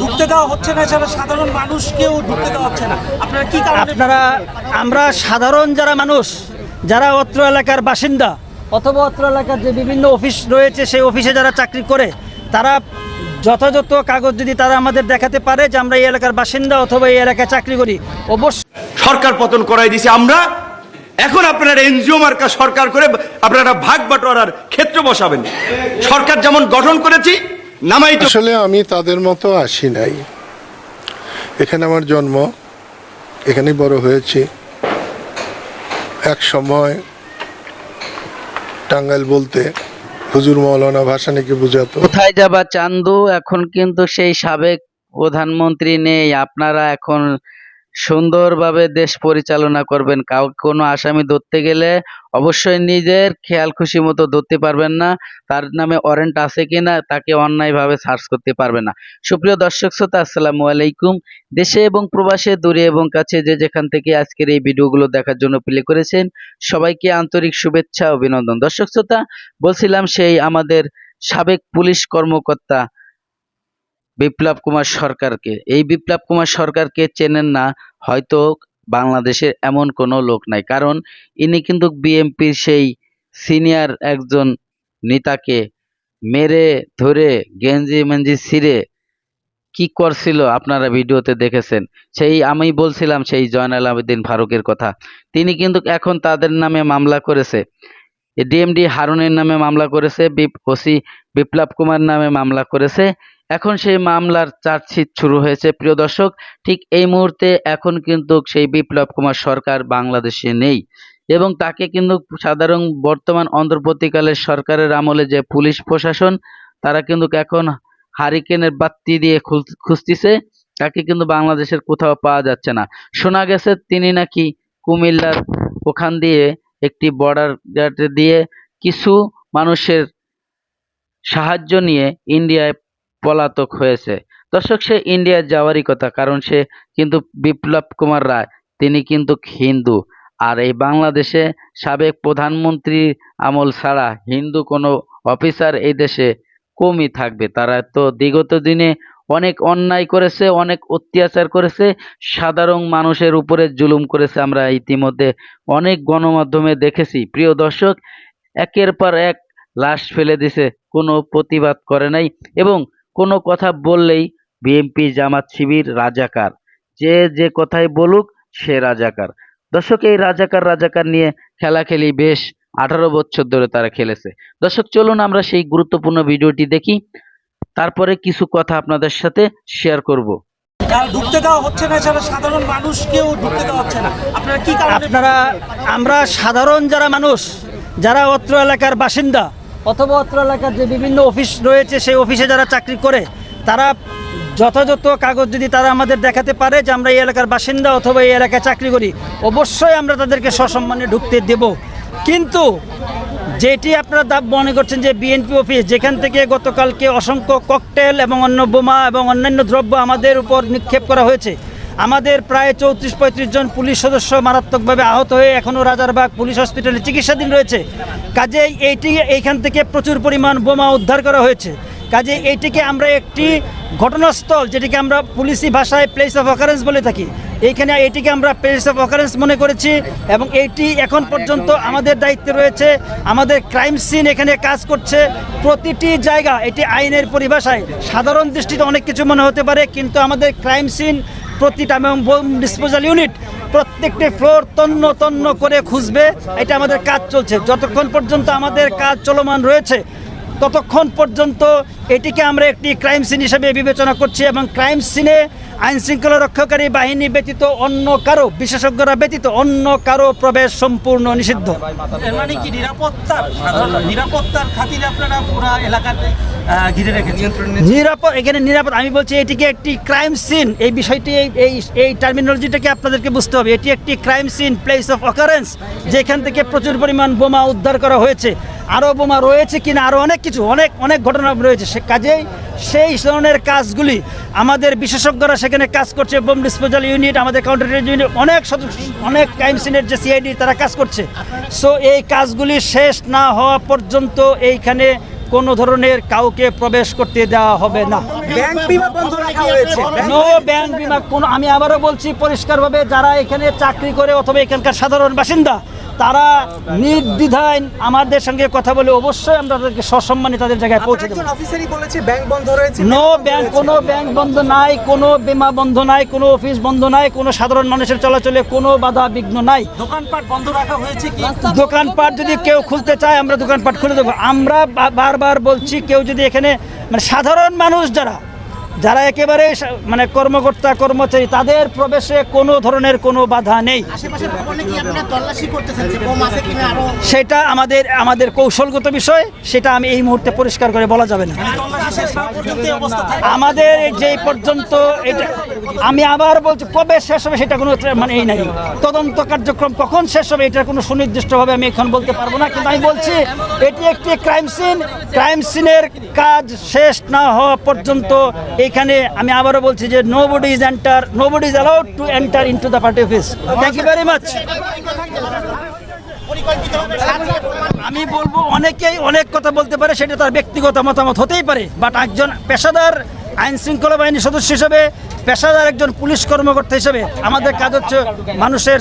ঢুকতে দেওয়া হচ্ছে না, এছাড়া সাধারণ মানুষকেও ঢুকতে দেওয়া হচ্ছে না। আপনারা কি কারণে? আমরা সাধারণ যারা মানুষ, যারা অত্র এলাকার বাসিন্দা অথবা অত্র এলাকার যে বিভিন্ন অফিস রয়েছে সেই অফিসে যারা চাকরি করে, তারা যথাযথ কাগজ যদি তারা আমাদের দেখাতে পারে যে আমরা এই এলাকার বাসিন্দা অথবা এই এলাকায় চাকরি করি, অবশ্যই। সরকার পতন করাই দিয়েছে আমরা, এখন আপনারা এনজিও মার্কা সরকার করে আপনারা ভাগ বাটোয়ারার ক্ষেত্র বসাবেন। সরকার যেমন গঠন করেছি নামাই। আসলে আমি তাদের মতো আসি নাই, এখানে আমার জন্ম, এখানেই বড় হয়েছি। এক সময় টাঙ্গাইল বলতে হুজুর মৌলানা ভাসানীকে বুঝাতো। কোথায় যাবা চান্দু, এখন কিন্তু সেই সাবেক প্রধানমন্ত্রী নেই। আপনারা এখন সুন্দরভাবে দেশ পরিচালনা করবেন। কোনো আসামি ধরতে গেলে অবশ্যই নিজের খেয়াল খুশি মতো ধরতে পারবেন না, তার নামে ওয়ারেন্ট আছে কিনা তাকে অন্যায়ভাবে সার্চ করতে পারবেন না। সুপ্রিয় দর্শক শ্রোতা, আসসালামু আলাইকুম। দেশে এবং প্রবাসে, দূরে এবং কাছে যে যেখান থেকে আজকের এই ভিডিওগুলো দেখার জন্য প্লে করেছেন, সবাইকে আন্তরিক শুভেচ্ছা ও অভিনন্দন। দর্শক শ্রোতা, বলছিলাম সেই আমাদের সাবেক পুলিশ কর্মকর্তা বিপ্লব কুমার সরকারকে। এই বিপ্লব কুমার সরকারকে চেনেন না হয়তো বাংলাদেশের এমন কোনো লোক নাই, কারণ ইনি কিন্তু বিএনপির সেই সিনিয়র একজন নেতাকে মেরে ধরে গেঞ্জি মেঞ্জি ছিঁড়ে কি করছিল আপনারা ভিডিওতে দেখেছেন। সেই আমি বলছিলাম সেই জয়নাল আবেদিন ফারুকের কথা। তিনি কিন্তু এখন তাদের নামে মামলা করেছে, ডিএমডি হারুনের নামে মামলা করেছে, ওসি বিপ্লব কুমার নামে মামলা করেছে। এখন সেই মামলার চার্জশিট শুরু হয়েছে। প্রিয় দর্শক, ঠিক এই মুহূর্তে এখন কিন্তু সেই বিপ্লব কুমার সরকার বাংলাদেশে নেই, এবং তাকে কিন্তু সাধারণ বর্তমান অন্তর্বর্তীকালের সরকারের আমলে যে পুলিশ প্রশাসন, তারা কিন্তু এখন হারিকেনের বাতি দিয়ে খুঁজতেছে, তাকে কিন্তু বাংলাদেশের কোথাও পাওয়া যাচ্ছে না। শোনা গেছে তিনি নাকি কুমিল্লার ওখান দিয়ে একটি বর্ডার গার্ড দিয়ে কিছু মানুষের সাহায্য নিয়ে ইন্ডিয়ায় পলাতক হয়েছে। দর্শক, সে ইন্ডিয়া যাওয়ারই কথা, কারণ সে কিন্তু বিপ্লব কুমার রায়, তিনি কিন্তু হিন্দু। আর এই বাংলাদেশে সাবেক প্রধানমন্ত্রী আমল ছাড়া হিন্দু কোনো অফিসার এই দেশে কমই থাকবে। তারা তো বিগত দিনে অনেক অন্যায় করেছে, অনেক অত্যাচার করেছে, সাধারণ মানুষের উপরে জুলুম করেছে। আমরা ইতিমধ্যে অনেক গণমাধ্যমে দেখেছি। প্রিয় দর্শক, একের পর এক লাশ ফেলে দিছে, কোনো প্রতিবাদ করে নাই, এবং কোনো কথা বললেই বিএনপি জামাত শিবির রাজাকার, যে কথাই বলুক সে রাজাকার। দর্শক, এই রাজাকার নিয়ে খেলাখেলি বেশ 18 বছর ধরে তারা খেলেছে। দর্শক, চলুন আমরা সেই গুরুত্বপূর্ণ ভিডিওটি দেখি, তারপরে কিছু কথা আপনাদের সাথে শেয়ার করব। ঢুকতে দেওয়া হচ্ছে না, এছাড়া সাধারণ মানুষকেও ঢুকতে দেওয়া হচ্ছে না। আপনারা কি কারণে? আমরা সাধারণ যারা মানুষ, যারা অত্র এলাকার বাসিন্দা অথবা অত্র এলাকার যে বিভিন্ন অফিস রয়েছে সেই অফিসে যারা চাকরি করে, তারা যথাযথ কাগজ যদি তারা আমাদের দেখাতে পারে যে আমরা এই এলাকার বাসিন্দা অথবা এই এলাকায় চাকরি করি, অবশ্যই আমরা তাদেরকে সসম্মানে ঢুকতে দেব। কিন্তু যেটি আপনারা মনে করছেন যে বিএনপি অফিস, যেখান থেকে গতকালকে অসংখ্য ককটেল এবং অন্য বোমা এবং অন্যান্য দ্রব্য আমাদের উপর নিক্ষেপ করা হয়েছে, আমাদের প্রায় 34-35 জন পুলিশ সদস্য মারাত্মকভাবে আহত হয়ে এখনও রাজারবাগ পুলিশ হসপিটালে চিকিৎসাধীন রয়েছে। কাজেই এইখান থেকে প্রচুর পরিমাণ বোমা উদ্ধার করা হয়েছে। কাজে এইটিকে আমরা একটি ঘটনাস্থল, যেটিকে আমরা পুলিশি ভাষায় প্লেস অফ অকারেন্স বলে থাকি, এইখানে এটিকে আমরা প্লেস অফ অকারেন্স মনে করেছি, এবং এইটি এখন পর্যন্ত আমাদের দায়িত্বে রয়েছে। আমাদের ক্রাইম সিন এখানে কাজ করছে প্রতিটি জায়গা। এটি আইনের পরিভাষায় সাধারণ দৃষ্টিতে অনেক কিছু মনে হতে পারে, কিন্তু আমাদের ক্রাইম সিন প্রতিটা এবং বোম ডিসপোজাল ইউনিট প্রত্যেকটি ফ্লোর তন্ন করে খুঁজবে। এটা আমাদের কাজ চলছে। যতক্ষণ পর্যন্ত আমাদের কাজ চলমান রয়েছে ততক্ষণ পর্যন্ত এটিকে আমরা একটি ক্রাইম সিন হিসেবে বিবেচনা করছি, এবং ক্রাইম সিনে আইন শৃঙ্খলা রক্ষাকারী বাহিনী ব্যতীত অন্য কারো, বিশেষজ্ঞরা ব্যতীত অন্য কারো প্রবেশ সম্পূর্ণ নিষিদ্ধ। মানে কি নিরাপত্তার খাতিরে আপনারা পুরো এলাকা ঘিরে রেখেছেন? নিরাপদ আমি বলছি এটিকে একটি ক্রাইম সিন। এই বিষয়টি এই টার্মিনোলজিটাকে আপনাদেরকে বুঝতে হবে। এটি একটি crime scene, place of occurrence, যেখান থেকে প্রচুর পরিমাণ বোমা উদ্ধার করা হয়েছে। আরও বোমা রয়েছে কিনা, আরও অনেক কিছু, অনেক ঘটনা রয়েছে। কাজেই সেই ধরনের কাজগুলি আমাদের বিশেষজ্ঞরা সেখানে কাজ করছে। বোম ডিসপোজাল ইউনিট, আমাদের কাউন্টার ইউনিট, অনেক ক্রাইম সিনের যে সিআইডি, তারা কাজ করছে। সো এই কাজগুলি শেষ না হওয়া পর্যন্ত এইখানে কোনো ধরনের কাউকে প্রবেশ করতে দেওয়া হবে না। ব্যাংক বিমা বন্ধ রাখা হয়েছে। নো ব্যাংক বিমা কোনো, আমি আবারও বলছি পরিষ্কারভাবে, যারা এখানে চাকরি করে অথবা এখানকার সাধারণ বাসিন্দা তারা নির্দ্বিধায় আমাদের সঙ্গে কথা বলে অবশ্যই আমরা তাদেরকে সসম্মানে তাদের জায়গায় পৌঁছে দেব। একজন অফিসারই বলেছে ব্যাংক বন্ধ রয়েছে। নো ব্যাংক, কোনো ব্যাংক বন্ধ নাই, কোনো বিমা বন্ধ নাই, কোনো অফিস বন্ধ নাই, কোনো সাধারণ মানুষের চলাচলে কোনো বাধা বিঘ্ন নাই। দোকানপাট বন্ধ রাখা হয়েছে কি? দোকানপাট যদি কেউ খুলতে চায় আমরা দোকানপাট খুলে দেবো। আমরা বারবার বলছি, কেউ যদি এখানে মানে সাধারণ মানুষ যারা একেবারে মানে কর্মকর্তা কর্মচারী, তাদের প্রবেশে কোনো ধরনের কোনো বাধা নেই। আশেপাশের ভবনে কি আপনারা তল্লাশি করতেছেন যে বোম আছে কিনা আরো? সেটা আমাদের কৌশলগত বিষয়, সেটা আমি এই মুহূর্তে পরিষ্কার করে বলা যাবে না। তল্লাশি শেষ হওয়া পর্যন্ত এই অবস্থা থাকবে। আমাদের যে পর্যন্ত এটা, আমি আবার বলছি, কবে শেষ হবে সেটা কোনো মানে এই নাই। তদন্ত কার্যক্রম কখন শেষ হবে এটার কোনো সুনির্দিষ্টভাবে আমি এখন বলতে পারবো না, কিন্তু আমি বলছি এটি একটি ক্রাইম সিনের কাজ শেষ না হওয়া পর্যন্ত এখানে, আমি আবারও বলছি যে nobody is allowed to enter into the party office. Thank you very much. পরিকল্পিতভাবে সাজিয়ে বোমা আমি বলবো, অনেকেই অনেক কথা বলতে পারে, সেটা তার ব্যক্তিগত মতামত হতেই পারে, বাট একজন পেশাদার আইন শৃঙ্খলা বাহিনীর সদস্য হিসেবে, পেশাদার একজন পুলিশ কর্মকর্তা হিসেবে আমাদের কাজ হচ্ছে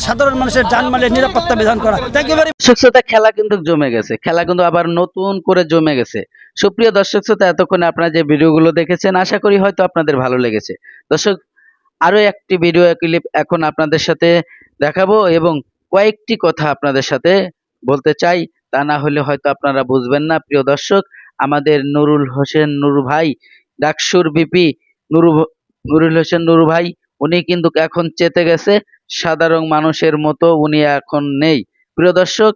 সাধারণ মানুষের জানমালের নিরাপত্তা বিধান করা। Thank you very. দর্শক শ্রোতা, খেলা কিন্তু জমে গেছে, খেলা কিন্তু আবার নতুন করে জমে গেছে। সুপ্রিয় দর্শক শ্রোতা, এতক্ষণে আপনারা যে ভিডিওগুলো দেখেছেন আশা করি হয়তো আপনাদের ভালো লেগেছে। দর্শক, আরো একটি ভিডিও ক্লিপ এখন আপনাদের সাথে দেখাবো এবং কয়েকটি কথা আপনাদের সাথে বলতে চাই, তা না হলে হয়তো আপনারা বুঝবেন না। প্রিয় দর্শক, আমাদের নুরুল হোসেন নুরু ভাই, ডাকসুর ভিপি নুরুল হোসেন নুরু ভাই, উনি কিন্তু এখন চেতে গেছে, সাধারণ মানুষের মতো উনি এখন নেই। প্রিয় দর্শক,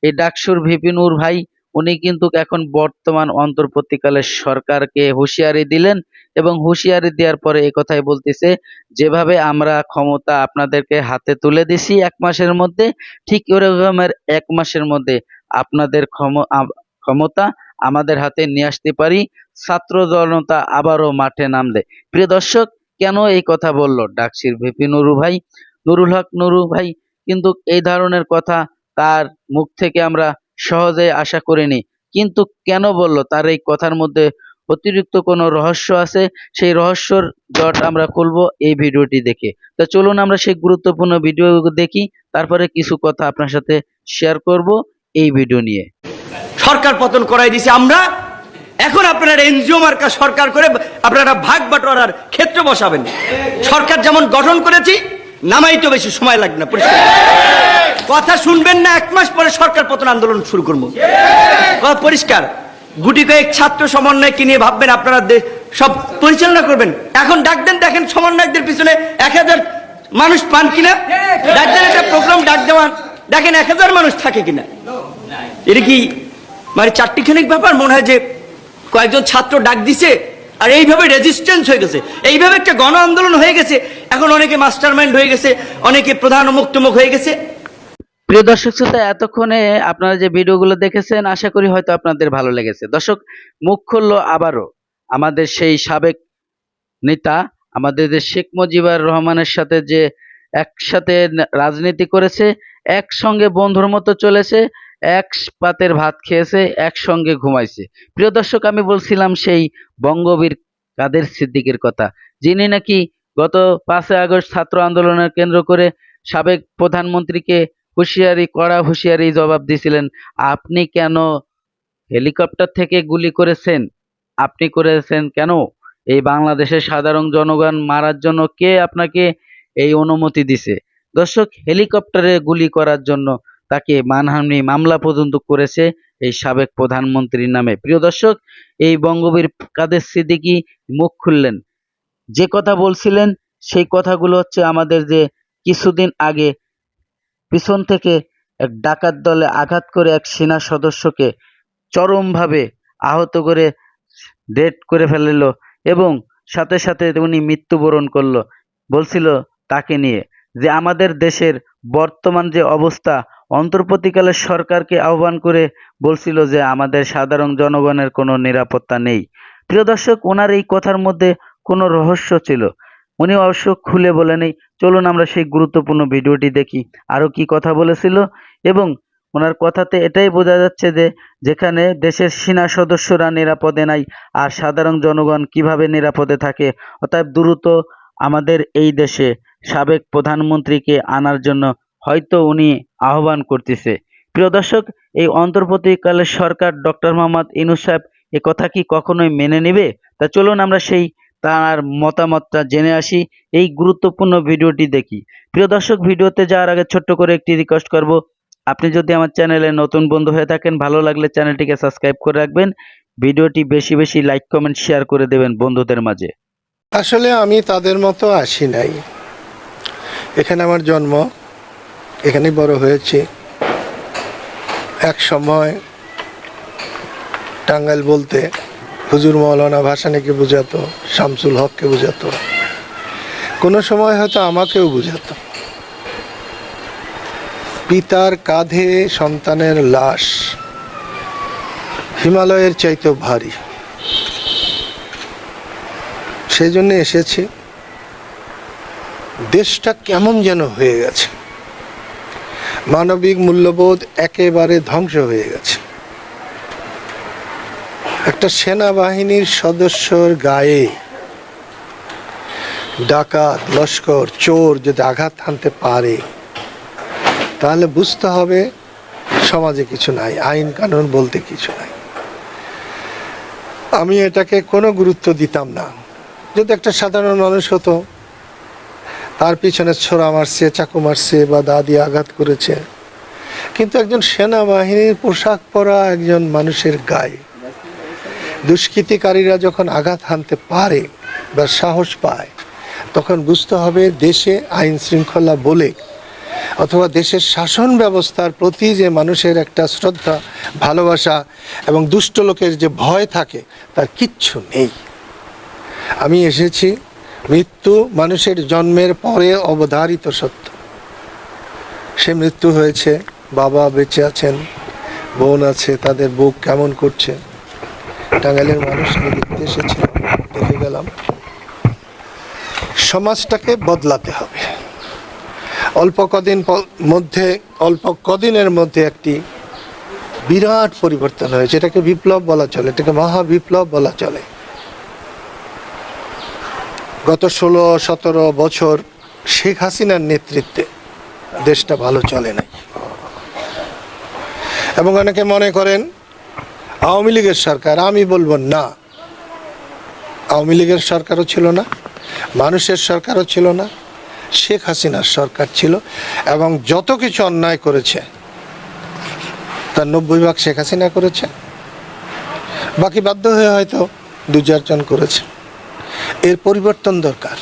এই ডাকসুর ভিপি নূর ভাই উনি কিন্তু এখন বর্তমান অন্তর্বর্তীকালের সরকারকে হুঁশিয়ারি দিলেন এবং হুঁশিয়ারি দেওয়ার পরে এই কথাই বলতেছে, যেভাবে আমরা ক্ষমতা আপনাদেরকে হাতে তুলে দিছি 1 মাসের মধ্যে, ঠিক ওরকমের 1 মাসের মধ্যে আপনাদের ক্ষমতা আমাদের হাতে নিয়ে আসতে পারি, ছাত্র জনতা আবারও মাঠে নামলে। প্রিয় দর্শক, কেন এই কথা বললো ডাকসির ভিপি নুরু ভাই? নুরুল হক নুরু ভাই কিন্তু এই ধরনের কথা তার মুখ থেকে আমরা সহজে আশা করিনি, কিন্তু কেন বললো তার এই কথার মধ্যে অতিরিক্ত কোনো রহস্য আছে। সেই রহস্যর জট আমরা খুলবো এই ভিডিওটি দেখে। তো চলুন আমরা সেই গুরুত্বপূর্ণ ভিডিও দেখি, তারপরে কিছু কথা আপনার সাথে শেয়ার করব এই ভিডিও নিয়ে। সরকার পতন করাই দিছি আমরা, এখন আপনারা এনজিও মার্কা সরকার করে আপনারা ভাগ বাটোয়ারার ক্ষেত্র বসাবেন। সরকার যেমন গঠন করেছি, নামাই তো বেশি সময় লাগবে না। পরিষ্কার কথা শুনবেন না, 1 মাস পরে সরকার পতন আন্দোলন শুরু করবো। কথা পরিষ্কার। গুটি কয়েক ছাত্র সমন্বয়কে নিয়ে ভাববেন আপনারা সব পরিচালনা করবেন। এখন ডাক দেন, দেখেন সমন্বয়কদের পিছনে 1000 মানুষ পান কিনা। ডাক দেন একটা প্রোগ্রাম, ডাক দেওয়ান, দেখেন 1000 মানুষ থাকে কিনা। এটা কি মানে চারটিখানিক ব্যাপার? মনে হয় যে কয়েকজন ছাত্র ডাক দিছে আর এইভাবে রেজিস্ট্যান্স হয়ে গেছে, এইভাবে একটা গণ আন্দোলন হয়ে গেছে। এখন অনেকে মাস্টারমাইন্ড হয়ে গেছে, অনেকে প্রধান মুক্তমুখ হয়ে গেছে। প্রিয় দর্শক শ্রোতা, এতক্ষণে আপনারা যে ভিডিওগুলো দেখেছেন আশা করি হয়তো আপনাদের ভালো লেগেছে। দর্শক, মুখ খুললো আবারও আমাদের সেই সাবেক নেতা, আমাদের যে শেখ মুজিবুর রহমানের সাথে যে একসাথে রাজনীতি করেছে, একসঙ্গে বন্ধুর মতো চলেছে, এক পাতের ভাত খেয়েছে, একসঙ্গে ঘুমাইছে। প্রিয় দর্শক, আমি বলছিলাম সেই বঙ্গবীর কাদের সিদ্দিকীর কথা, যিনি নাকি গত 5 আগস্ট ছাত্র আন্দোলনের কেন্দ্র করে সাবেক প্রধানমন্ত্রীকে কড়া হুঁশিয়ারি জবাব দিয়েছিলেন, আপনি কেন হেলিকপ্টার থেকে গুলি করেছেন? আপনি করেছেন কেন? এই বাংলাদেশের সাধারণ জনগণ মারার জন্য কে আপনাকে এই অনুমতি দিছে? দর্শক, হেলিকপ্টারে গুলি করার জন্য তাকে মানহানি মামলা পর্যন্ত করেছে এই সাবেক প্রধানমন্ত্রীর নামে। প্রিয় দর্শক, এই বঙ্গবীর কাদের সিদ্দিকী মুখ খুললেন, যে কথা বলছিলেন সেই কথাগুলো হচ্ছে আমাদের যে কিছুদিন আগে পিছন থেকে এক ডাকাত দলে আঘাত করে এক সেনা সদস্যকে চরমভাবে আহত করে ডেড করে ফেলল এবং সাথে সাথে উনি মৃত্যুবরণ করলো। বলছিল তাকে নিয়ে যে আমাদের দেশের বর্তমান যে অবস্থা, অন্তর্বর্তীকালের সরকারকে আহ্বান করে বলছিল যে আমাদের সাধারণ জনগণের কোনো নিরাপত্তা নেই। প্রিয় দর্শক, ওনার এই কথার মধ্যে কোনো রহস্য ছিল, উনি অবশ্য খুলে বলেনি। চলুন আমরা সেই গুরুত্বপূর্ণ ভিডিওটি দেখি আরো কি কথা বলেছিল এবং ওনার কথাতে এটাই বোঝা যাচ্ছে যে যেখানে দেশের সেনা সদস্যরা নিরাপদে নাই আর সাধারণ জনগণ কিভাবে নিরাপদে থাকে। অতএব দ্রুত আমাদের এই দেশে সাবেক প্রধানমন্ত্রীকে আনার জন্য হয়তো উনি আহ্বান করতেছে। প্রিয় দর্শক, এই অন্তর্বর্তীকালের সরকার ডক্টর মোহাম্মদ ইউনূস সাহেব এ কথা কি কখনোই মেনে নেবে? তা চলুন আমরা সেই তার মতামতটা জেনে আসি, এই গুরুত্বপূর্ণ ভিডিওটি দেখি। প্রিয় দর্শক, ভিডিওতে যাওয়ার আগে ছোট্ট করে একটি রিকোয়েস্ট করব, আপনি যদি আমার চ্যানেলে নতুন বন্ধু হয়ে থাকেন, ভালো লাগলে চ্যানেলটিকে সাবস্ক্রাইব করে রাখবেন, ভিডিওটি বেশি বেশি লাইক কমেন্ট শেয়ার করে দেবেন বন্ধুদের মাঝে। আসলে আমি তাদের মতো আসি নাই। এখানে আমার জন্ম, এখানেই বড় হয়েছি। এক সময় টাঙ্গাইল বলতে হুজুর মৌলানা ভাসানীকে বোঝাতো, শামসুল হককে বোঝাতো, কোনো সময় হয়তো আমাকেও বোঝাতো। পিতার কাঁধে সন্তানের লাশ হিমালয়ের চাইতেও ভারী, সেই জন্য এসেছি। দেশটা কেমন যেন হয়ে গেছে, মানবিক মূল্যবোধ একেবারে ধ্বংস হয়ে গেছে। একটা সেনাবাহিনীর সদস্যর গায়ে ডাকাত, লস্কর, চোর যদি আঘাত হানতে পারে তাহলে বুঝতে হবে সমাজে কিছু নাই, আইন কানুন বলতে কিছু নাই। আমি এটাকে কোনো গুরুত্ব দিতাম না। যদি একটা সাধারণ মানুষ হতো, তার পিছনে ছোরা মারছে, চাকু মারছে বা দা দিয়ে আঘাত করেছে, কিন্তু একজন সেনাবাহিনীর পোশাক পরা একজন মানুষের গায়ে দুষ্কৃতিকারীরা যখন আঘাত হানতে পারে বা সাহস পায়, তখন বুঝতে হবে দেশে আইন শৃঙ্খলা বলে অথবা দেশের শাসন ব্যবস্থার প্রতি যে মানুষের একটা শ্রদ্ধা, ভালোবাসা এবং দুষ্ট লোকের যে ভয় থাকে তার কিচ্ছু নেই। আমি এসেছি, মৃত্যু মানুষের জন্মের পরে অবধারিত সত্য। সে মৃত্যু হয়েছে, বাবা বেঁচে আছেন, বোন আছে, তাদের বুক কেমন করছে। টাঙ্গাইলের মানুষকে দেখতে এসেছি, দেখে গেলাম। সমাজটাকে বদলাতে হবে। অল্প কদিনের মধ্যে একটি বিরাট পরিবর্তন হয়েছে। এটাকে বিপ্লব বলা চলে, এটাকে মহাবিপ্লব বলা চলে। গত 16-17 বছর শেখ হাসিনার নেতৃত্বে দেশটা ভালো চলে নাই। এবং অনেকে মনে করেন আওয়ামী লীগের সরকার। আমি বলবো না, আওয়ামী লীগের সরকারও ছিল না, মানুষের সরকারও ছিল না, শেখ হাসিনার সরকার ছিল। এবং যত কিছু অন্যায় করেছে তার 90% শেখ হাসিনা করেছে, বাকি বাধ্য হয়ে হয়তো 2-4 জন করেছে। এর পরিবর্তন দরকার।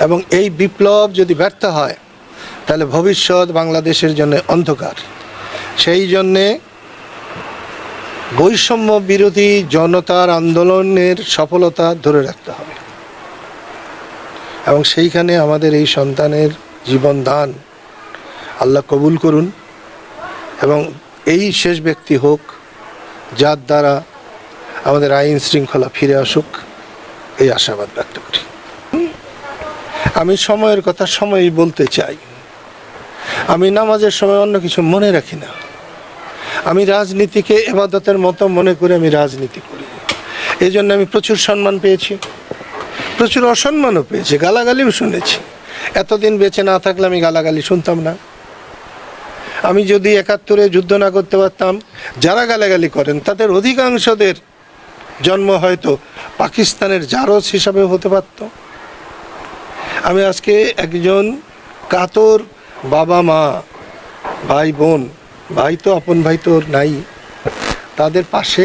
এবং এই বিপ্লব যদি ব্যর্থ হয় তাহলে ভবিষ্যৎ বাংলাদেশের জন্য অন্ধকার। সেই জন্যে বৈষম্য বিরোধী জনতার আন্দোলনের সফলতা ধরে রাখতে হবে। এবং সেইখানে আমাদের এই সন্তানের জীবন দান আল্লাহ কবুল করুন এবং এই শেষ ব্যক্তি হোক যার দ্বারা আমাদের আইন শৃঙ্খলা ফিরে আসুক, এই আশাবাদ ব্যক্ত করি। আমি সময়ের কথা সময়ই বলতে চাই। আমি নামাজের সময় অন্য কিছু মনে রাখি না। আমি রাজনীতিকে ইবাদতের মতো মনে করে আমি রাজনীতি করি। এই জন্য আমি প্রচুর সম্মান পেয়েছি, প্রচুর অসম্মানও পেয়েছি, গালাগালিও শুনেছি। এতদিন বেঁচে না থাকলে আমি গালাগালি শুনতাম না। আমি যদি 71-এ যুদ্ধ না করতে পারতাম, যারা গালাগালি করেন তাদের অধিকাংশদের জন্ম হয়তো পাকিস্তানের জারজ হিসাবে হতে পারত। আমি আজকে একজন কাতর বাবা মা, ভাই বোন, ভাই তো আপন ভাই তো নাই, তাদের পাশে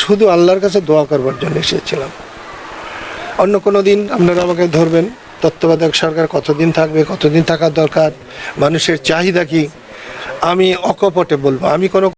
শুধু আল্লাহর কাছে দোয়া করবার জন্য এসেছিলাম। অন্য কোনো দিন আপনারা আমাকে ধরবেন তত্ত্বাবধায়ক সরকার কতদিন থাকবে, কতদিন থাকার দরকার, মানুষের চাহিদা কি, আমি অকপটে বলবো। আমি কোনো